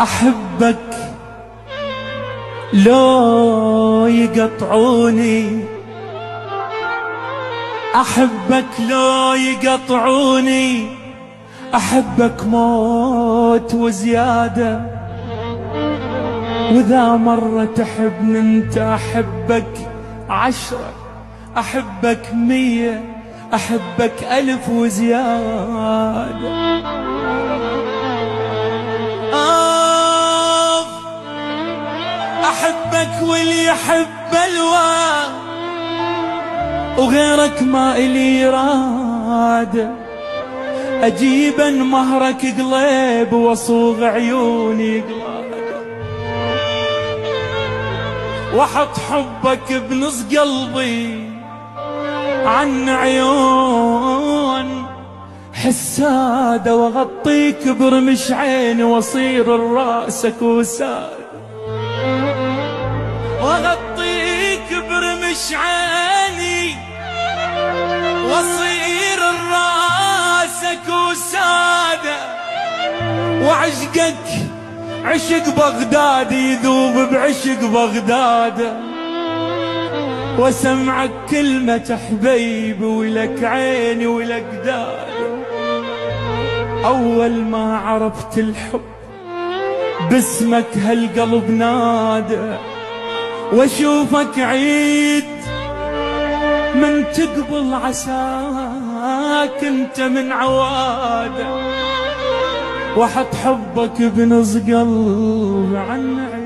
أحبك لو يقطعوني، أحبك لو يقطعوني، أحبك موت وزيادة. وإذا مرة تحبني انت أحبك 10، أحبك 100، أحبك 1000 وزيادة. أحبك واللي يحب الوا، وغيرك ما إلي إرادة. أجيبا مهرك قليب وأصوغ عيوني قلادة، وأحط حبك بنص قلبي عن عيون حسادة، وأغطيك برمش عيني وأصير راسك وسادة، وأغطيك برمش عيني وأصير راسك وسادة. وعشقك عشق بغداد يذوب بعشق بغداد، وسمعك كلمة حبيبي ولك عيني ولك داد. أول ما عرفت الحب باسمك هالقلب نادى، واشوفك عيد من تقبل عساك انت من عواده، وحط حبك بنص قلب عن عيد.